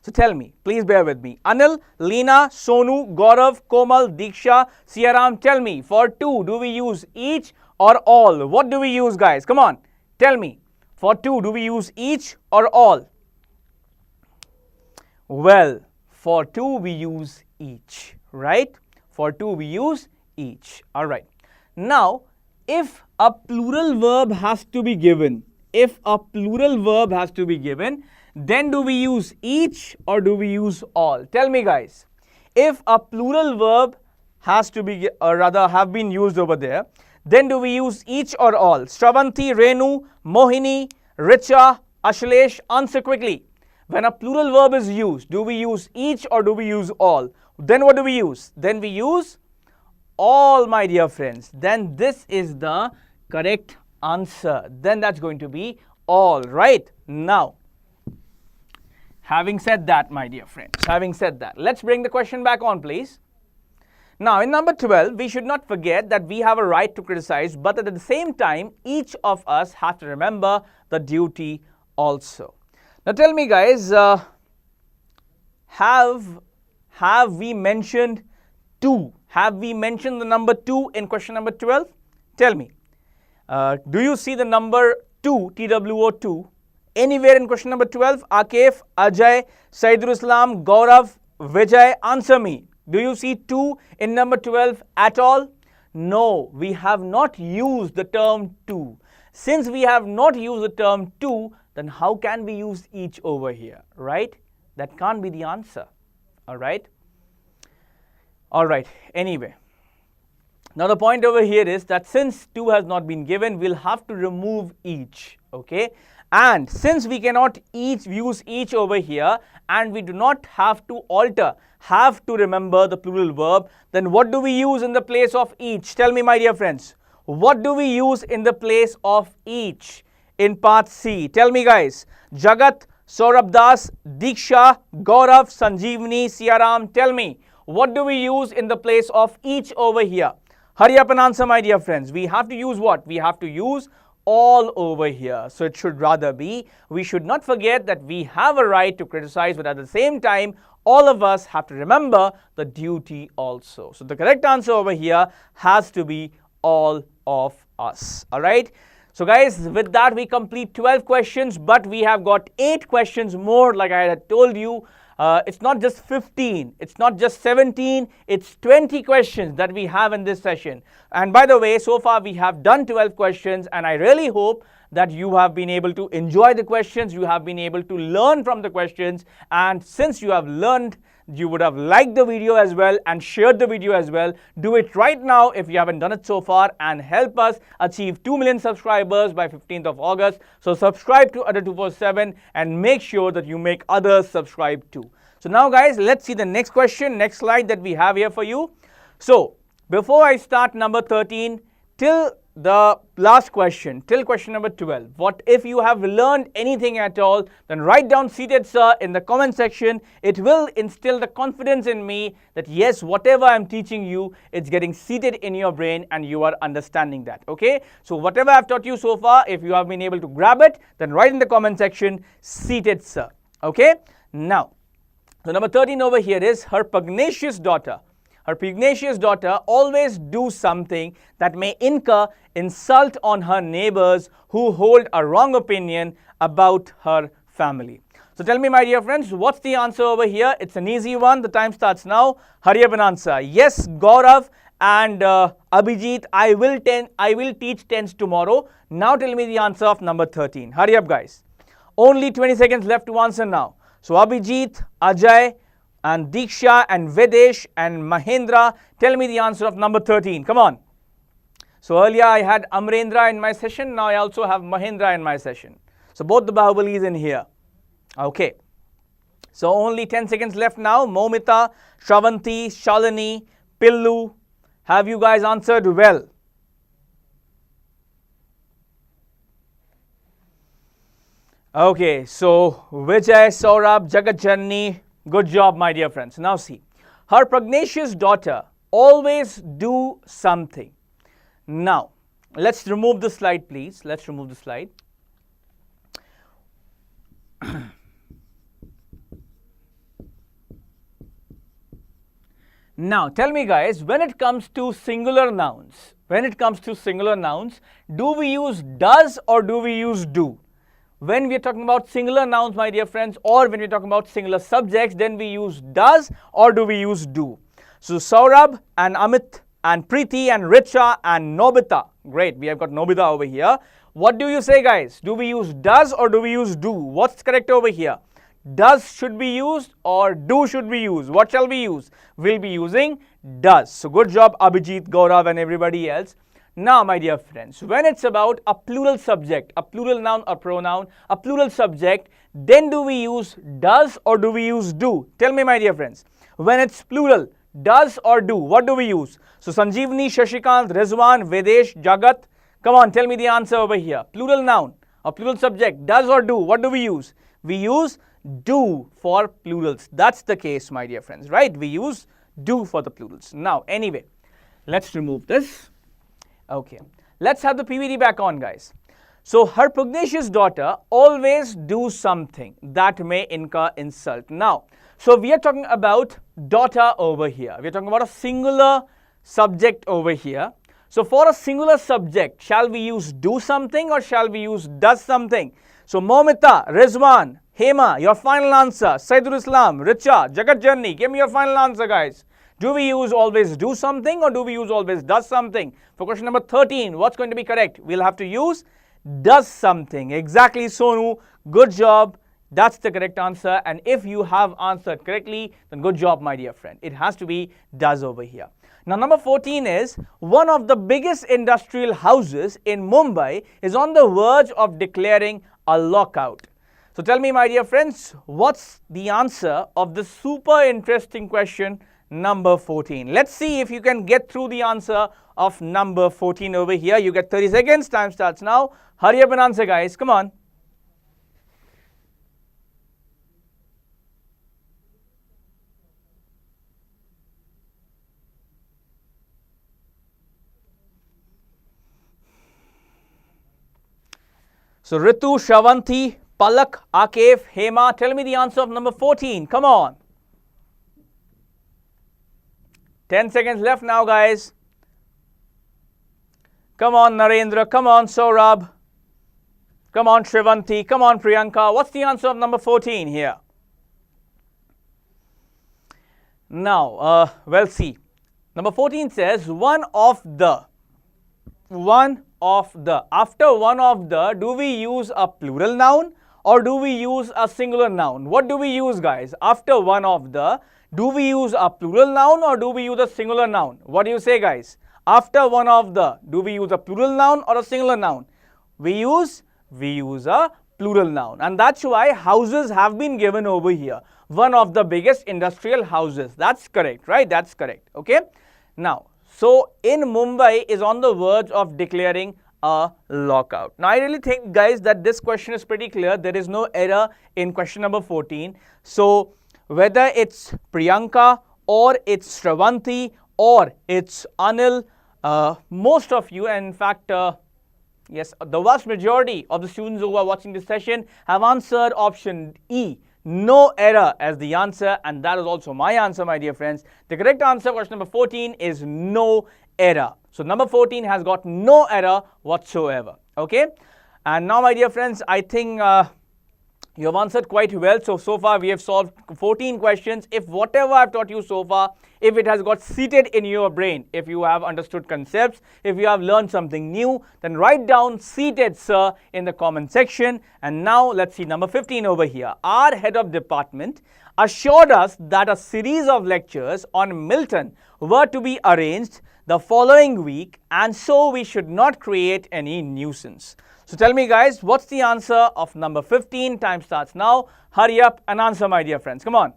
So tell me, please bear with me. Anil, Leena, Sonu, Gaurav, Komal, Diksha, Saurabh, tell me, for to, do we use each or all? What do we use, guys? Come on, tell me. For to, do we use each or all? Well, for to, we use each, right? For to, we use each. All right. Now, if a plural verb has to be given, then do we use each or do we use all? Tell me, guys. If a plural verb has to be, or rather have been used over there, then do we use each or all? Shravanti, Renu, Mohini, Richa, Ashlesh, answer quickly. When a plural verb is used, do we use each or do we use all? Then what do we use? Then we use all, my dear friends. Then this is the correct answer. Then that's going to be all, right? Now, having said that, my dear friends, let's bring the question back on, please. Now, in number 12, we should not forget that we have a right to criticize, but at the same time, each of us have to remember the duty also. Now, tell me, guys, have we mentioned to? Have we mentioned the number 2 in question number 12? Tell me. Do you see the number 2, TWO2, anywhere in question number 12? Akif, Ajay, Saidul Islam, Gaurav, Vijay, answer me. Do you see 2 in number 12 at all? No, we have not used the term to. Since we have not used the term to, then how can we use each over here, right? That can't be the answer, all right? All right, anyway. Now the point over here is that since to has not been given, we'll have to remove each, okay? And since we cannot use each over here, and we do not have to have to remember the plural verb, then what do we use in the place of each? Tell me, my dear friends, what do we use in the place of each in part C? Tell me, guys. Jagat, Saurabh Das, Diksha, Gaurav, Sanjeevani, Saurabh, tell me, what do we use in the place of each over here? Hurry up and answer, my dear friends. We have to use what? We have to use all over here. So it should rather be, we should not forget that we have a right to criticize, but at the same time, all of us have to remember the duty also. So the correct answer over here has to be all of us. All right. So guys, with that we complete 12 questions, but we have got 8 questions more. Like I had told you, it's not just 15, it's not just 17, it's 20 questions that we have in this session. And by the way, so far we have done 12 questions, and I really hope that you have been able to enjoy the questions, you have been able to learn from the questions, and since you have learned, you would have liked the video as well and shared the video as well. Do it right now if you haven't done it so far, and help us achieve 2 million subscribers by 15th of August. So subscribe to Adda247 and make sure that you make others subscribe too. So now guys, let's see the next question, next slide that we have here for you. So before I start number 13, till the last question, till question number 12, what if you have learned anything at all, then write down seated sir in the comment section. It will instill the confidence in me that yes, whatever I'm teaching you, it's getting seated in your brain and you are understanding that, okay? So whatever I've taught you so far, if you have been able to grab it, then write in the comment section, seated sir, okay? Now, so number 13 over here is her pugnacious daughter. Her pugnacious daughter always do something that may incur insult on her neighbors who hold a wrong opinion about her family. So tell me, my dear friends, what's the answer over here? It's an easy one. The time starts now. Hurry up and answer. Yes, Gaurav and Abhijit, I will teach tense tomorrow. Now tell me the answer of number 13. Hurry up, guys. Only 20 seconds left to answer now. So Abhijit, Ajay, and Diksha and Videsh and Mahendra, tell me the answer of number 13. Come on. So earlier I had Amrendra in my session. Now I also have Mahendra in my session. So both the Bahubalis in here. Okay. So only 10 seconds left now. Momita, Shravanti, Shalini, Pillu. Have you guys answered well? Okay. So Vijay, Saurabh, Jagatjanni. Good job, my dear friends. Now see, her pugnacious daughter always do something. Now, let's remove the slide, please. Let's remove the slide. Now, tell me guys, when it comes to singular nouns, do we use does or do we use do? When we are talking about singular nouns, my dear friends, or when we are talking about singular subjects, then we use does or do we use do? So Saurabh and Amit and Preeti and Richa and Nobita. Great, we have got Nobita over here. What do you say, guys? Do we use does or do we use do? What's correct over here? Does should be used or do should be used? What shall we use? We'll be using does. So good job, Abhijit, Gaurav and everybody else. Now, my dear friends, when it's about a plural subject, a plural noun or pronoun, a plural subject, then do we use does or do we use do? Tell me, my dear friends, when it's plural, does or do, what do we use? So, Sanjeevani, Shashikant, Rizwan, Vedesh, Jagat, come on, tell me the answer over here. Plural noun or plural subject, does or do, what do we use? We use do for plurals. That's the case, my dear friends, right? We use do for the plurals. Now, anyway, let's remove this. Okay, let's have the PVD back on, guys. So, her pugnacious daughter always do something that may incur insult. Now, so we are talking about daughter over here. We are talking about a singular subject over here. So, for a singular subject, shall we use do something or shall we use does something? So, Momita, Rizwan, Hema, your final answer. Saidul Islam, Richa, Jagat Janni, give me your final answer, guys. Do we use always do something or do we use always does something? For question number 13, what's going to be correct? We'll have to use does something. Exactly, Sonu. Good job. That's the correct answer. And if you have answered correctly, then good job, my dear friend. It has to be does over here. Now, number 14 is one of the biggest industrial houses in Mumbai is on the verge of declaring a lockout. So tell me, my dear friends, what's the answer of this super interesting question number 14? Let's see if you can get through the answer of number 14 over here. You get 30 seconds. Time starts now. Hurry up and answer, guys. Come on. So Ritu, Shravanti, Palak, Akef, Hema, tell me the answer of number 14. Come on. 10 seconds left now, guys. Come on, Narendra. Come on, Saurabh. Come on, Shravanti. Come on, Priyanka. What's the answer of number 14 here? Now, well, see. Number 14 says one of the. After one of the, do we use a plural noun or do we use a singular noun? What do we use, guys? After one of the, do we use a plural noun or do we use a singular noun? What do you say, guys? After one of the, do we use a plural noun or a singular noun? We use a plural noun, and that's why houses have been given over here. One of the biggest industrial houses. That's correct, right? That's correct. Okay. Now, so in Mumbai is on the verge of declaring a lockout. Now, I really think, guys, that this question is pretty clear. There is no error in question number 14. So, whether it's Priyanka or it's Shravanti or it's Anil, most of you, and in fact, yes, the vast majority of the students who are watching this session have answered option E, no error, as the answer, and that is also my answer, my dear friends. The correct answer, question number 14, is no error. So number 14 has got no error whatsoever. Okay, and now, my dear friends, I think you have answered quite well. So far we have solved 14 questions. If whatever I've taught you so far, if it has got seated in your brain, if you have understood concepts, if you have learned something new, then write down seated, sir, in the comment section. And now let's see number 15 over here. Our head of department assured us that a series of lectures on Milton were to be arranged the following week, and so we should not create any nuisance. So tell me, guys, what's the answer of number 15? Time starts now. Hurry up and answer, my dear friends. Come on.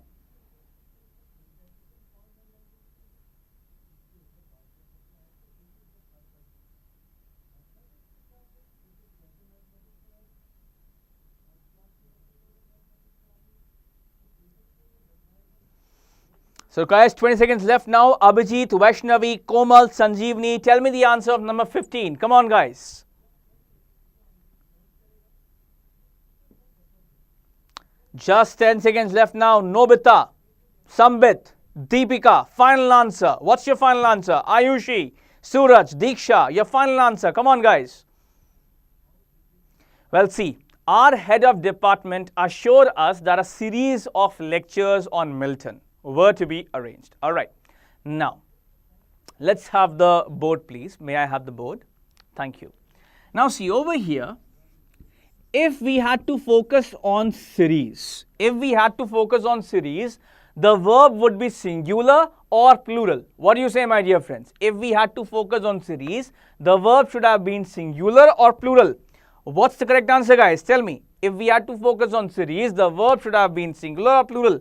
So, guys, 20 seconds left now. Abhijit, Vaishnavi, Komal, Sanjeevni, tell me the answer of number 15. Come on, guys. Just 10 seconds left now. Nobita, Sambit, Deepika, final answer. What's your final answer? Ayushi, Suraj, Diksha, your final answer. Come on, guys. Well, see, our head of department assured us that a series of lectures on Milton were to be arranged. All right. Now, let's have the board, please. May I have the board? Thank you. Now, see over here, if we had to focus on series, the verb would be singular or plural. What do you say, my dear friends? If we had to focus on series, the verb should have been singular or plural. What's the correct answer, guys? Tell me. If we had to focus on series, the verb should have been singular or plural.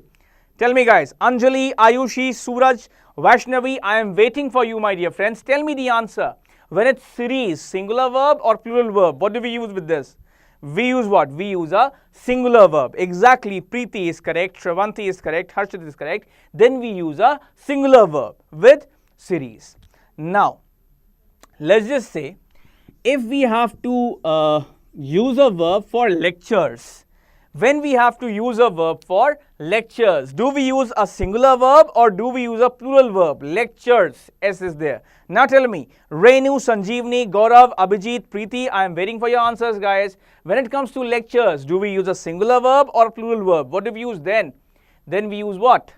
Tell me, guys. Anjali, Ayushi, Suraj, Vaishnavi, I am waiting for you, my dear friends. Tell me the answer. When it's series, singular verb or plural verb? What do we use with this? We use what? We use a singular verb. Exactly. Preeti is correct. Shravanti is correct. Harshit is correct. Then we use a singular verb with series. Now, let's just say, if we have to use a verb for lectures, when we have to use a verb for lectures, do we use a singular verb or do we use a plural verb? Lectures, S is there. Now tell me, Renu, Sanjeevni, Gaurav, Abhijit, Preeti, I am waiting for your answers, guys. When it comes to lectures, do we use a singular verb or a plural verb? What do we use then? Then we use what?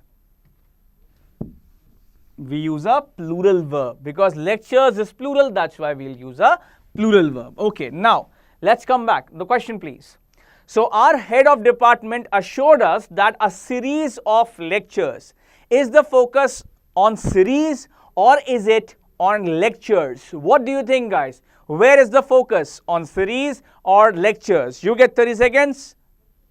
We use a plural verb, because lectures is plural, that's why we'll use a plural verb. Okay, now let's come back. The question, please. So our head of department assured us that a series of lectures. Is the focus on series or is it on lectures? What do you think, guys? Where is the focus? On series or lectures? You get 30 seconds.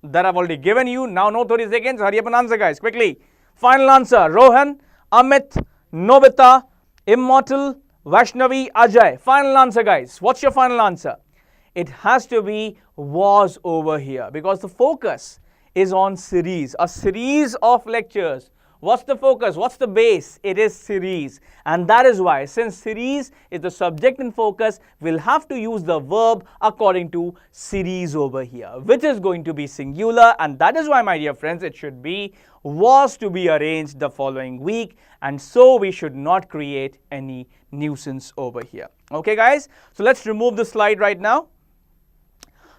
That I've already given you. Now no 30 seconds. Hurry up and answer, guys, quickly. Final answer. Rohan, Amit, Nobita, Immortal, Vaishnavi, Ajay. Final answer, guys. What's your final answer? It has to be was over here, because the focus is on series, a series of lectures. What's the focus? What's the base? It is series. And that is why, since series is the subject in focus, we'll have to use the verb according to series over here, which is going to be singular. And that is why, my dear friends, it should be was to be arranged the following week. And so we should not create any nuisance over here. Okay, guys? So let's remove the slide right now.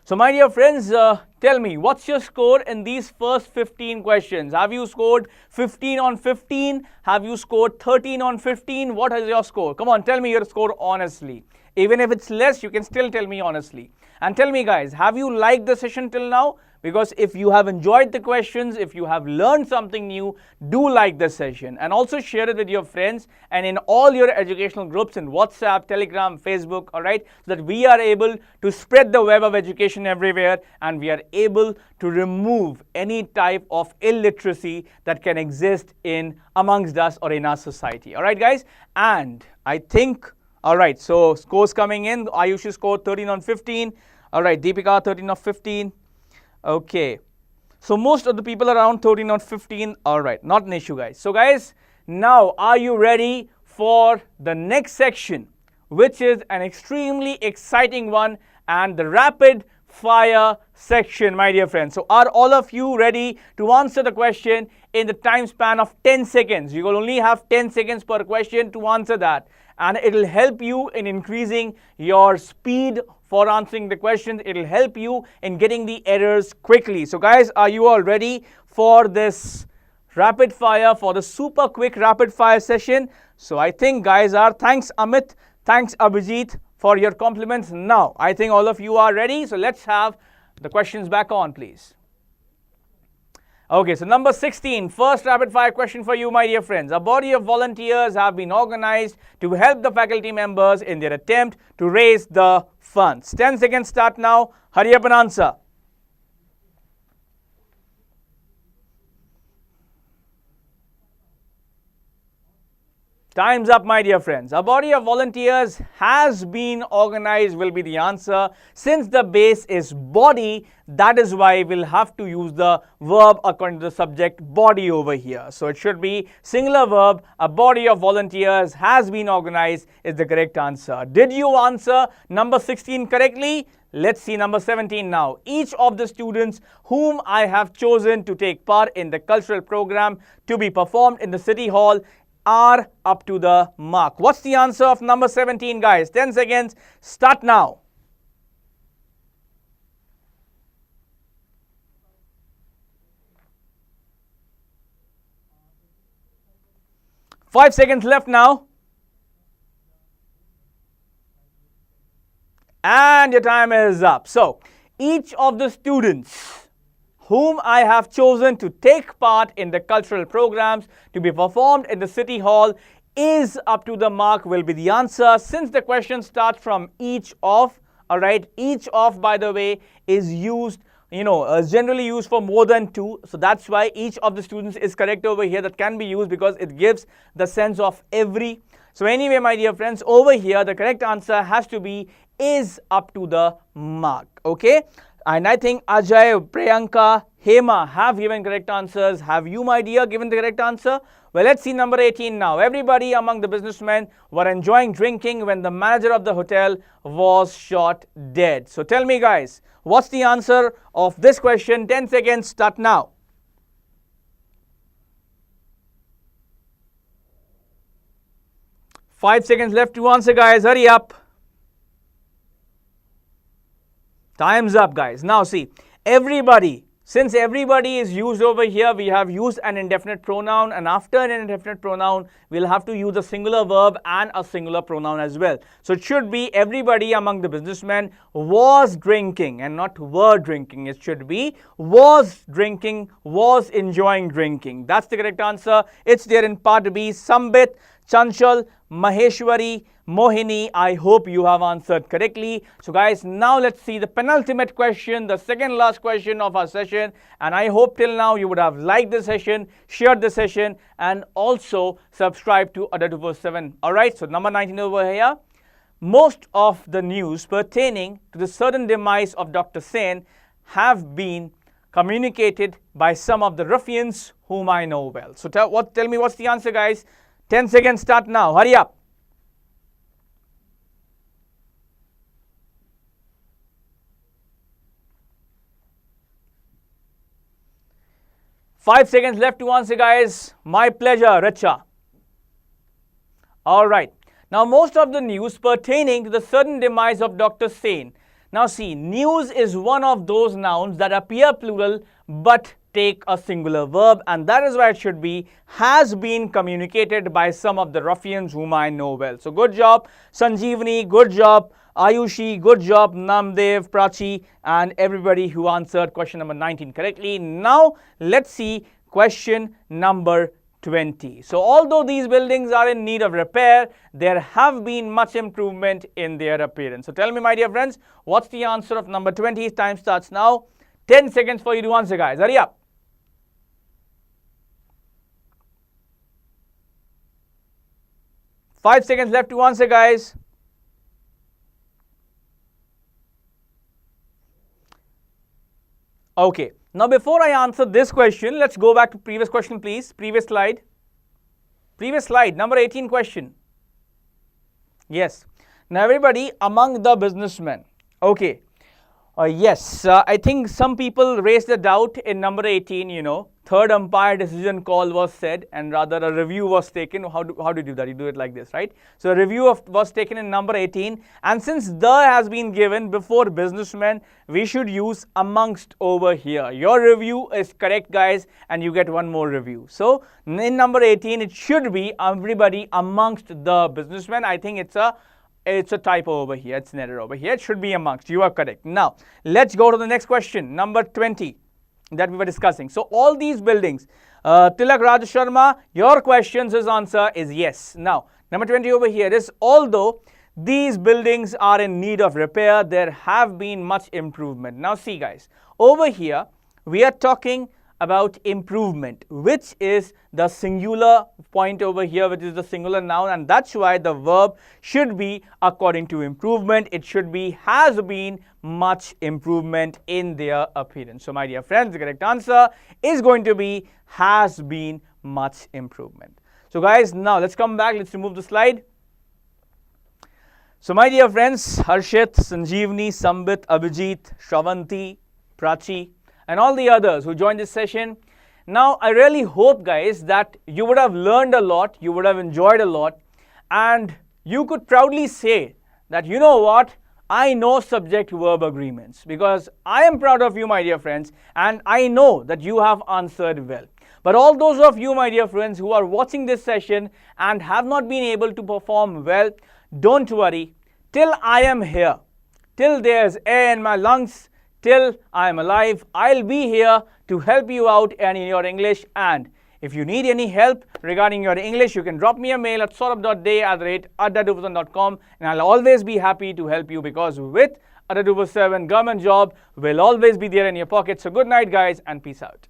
So, my dear friends, tell me, what's your score in these first 15 questions? Have you scored 15 on 15? Have you scored 13 on 15? What is your score? Come on, tell me your score honestly. Even if it's less, you can still tell me honestly. And tell me, guys, have you liked the session till now? because if you have enjoyed the questions, if you have learned something new, do like this session and also share it with your friends and in all your educational groups in WhatsApp, Telegram, Facebook, all right, so that we are able to spread the web of education everywhere and we are able to remove any type of illiteracy that can exist in amongst us or in our society. All right, guys, and I think, all right, so scores coming in. Ayush scored 13 on 15. All right, Deepika 13 of 15. Okay, so most of the people around 13 on 15. All right, not an issue, guys. So guys, now are you ready for the next section, which is an extremely exciting one and the rapid fire section, my dear friends. So are all of you ready to answer the question in the time span of 10 seconds? You will only have 10 seconds per question to answer that. And it will help you in increasing your speed for answering the questions. It will help you in getting the errors quickly. So guys, are you all ready for this rapid fire, for the super quick rapid fire session? So I think guys are. Thanks Amit, thanks Abhijit for your compliments. Now, I think all of you are ready. So let's have the questions back on, please. Okay, so number 16, first rapid fire question for you, my dear friends. A body of volunteers have been organized to help the faculty members in their attempt to raise the funds. 10 seconds start now. Hurry up and answer. Time's up, my dear friends. A body of volunteers has been organized will be the answer. Since the base is body, that is why we'll have to use the verb according to the subject body over here. So it should be singular verb. A body of volunteers has been organized is the correct answer. Did you answer number 16 correctly? Let's see number 17 now. Each of the students whom I have chosen to take part in the cultural program to be performed in the city hall are up to the mark. What's the answer of number 17, guys? 10 seconds. Start now. Five seconds left now. And your time is up. So, each of the students whom I have chosen to take part in the cultural programs to be performed in the city hall is up to the mark will be the answer. Since the question starts from each of, all right, each of, by the way, is used, generally used for more than two. So that's why each of the students is correct over here. That can be used because it gives the sense of every. So anyway, my dear friends, over here, the correct answer has to be is up to the mark, okay? And I think Ajay, Priyanka, Hema have given correct answers. Have you, my dear, given the correct answer? Well, let's see number 18 now. Everybody among the businessmen were enjoying drinking when the manager of the hotel was shot dead. So tell me, guys, what's the answer of this question? 10 seconds, start now. Five seconds left to answer, guys. Hurry up. Time's up, guys. Now see, everybody, since everybody is used over here, we have used an indefinite pronoun, and after an indefinite pronoun, we'll have to use a singular verb and a singular pronoun as well. So it should be everybody among the businessmen was drinking and not were drinking. It should be was drinking, was enjoying drinking. That's the correct answer. It's there in part B. Sambit, Chanchal, Maheshwari, Mohini, I hope you have answered correctly. So guys, now let's see the penultimate question, the second last question of our session. And I hope till now you would have liked the session, shared the session, and also subscribed to Adda247. Alright, so number 19 over here. Most of the news pertaining to the sudden demise of Dr. Sen have been communicated by some of the ruffians whom I know well. So tell me what's the answer, guys. 10 seconds start now. Hurry up. Five seconds left to answer, guys. My pleasure, Richa. All right. Now, most of the news pertaining to the sudden demise of Dr. Sen. Now, see, news is one of those nouns that appear plural but take a singular verb, and that is why it should be has been communicated by some of the ruffians whom I know well. So, good job, Sanjeevani. Good job, Ayushi, good job, Namdev, Prachi, and everybody who answered question number 19 correctly. Now, let's see question number 20. So, although these buildings are in need of repair, there have been much improvement in their appearance. So, tell me, my dear friends, what's the answer of number 20? Time starts now. 10 seconds for you to answer, guys. Hurry up. 5 seconds left to answer, guys. Okay. Now, before I answer this question, let's go back to previous question, please. Previous slide. Previous slide, number 18 question. Yes. Now, everybody, among the businessmen. Okay. Yes, I think some people raised a doubt in number 18, third umpire decision call was said, and rather a review was taken. How do you do that? You do it like this, right? So a review was taken in number 18, and since the has been given before businessmen, we should use amongst over here. Your review is correct, guys, and you get one more review. So in number 18, it should be everybody amongst the businessmen. I think it's a typo over here. It's an error over here. It should be amongst. You are correct. Now, let's go to the next question, number 20, that we were discussing. So, all these buildings, Tilak Raj Sharma, your question's answer is yes. Now, number 20 over here is, although these buildings are in need of repair, there have been much improvement. Now, see, guys, over here, we are talking about improvement, which is the singular point over here, which is the singular noun, and that's why the verb should be according to improvement. It should be has been much improvement in their appearance. So, my dear friends, the correct answer is going to be has been much improvement. So, guys, now let's come back. Let's remove the slide. So, my dear friends, Harshit, Sanjeevni, Sambit, Abhijit, Shravanti, Prachi, and all the others who joined this session. Now, I really hope, guys, that you would have learned a lot, you would have enjoyed a lot, and you could proudly say that, you know what, I know subject-verb agreements, because I am proud of you, my dear friends, and I know that you have answered well. But all those of you, my dear friends, who are watching this session and have not been able to perform well, don't worry. Till I am here, till there's air in my lungs, till I am alive, I'll be here to help you out and in your English. And if you need any help regarding your English, you can drop me a mail at saurabh.day@adda247.com, and I'll always be happy to help you, because with Adda247 government job will always be there in your pocket. So good night, guys, and peace out.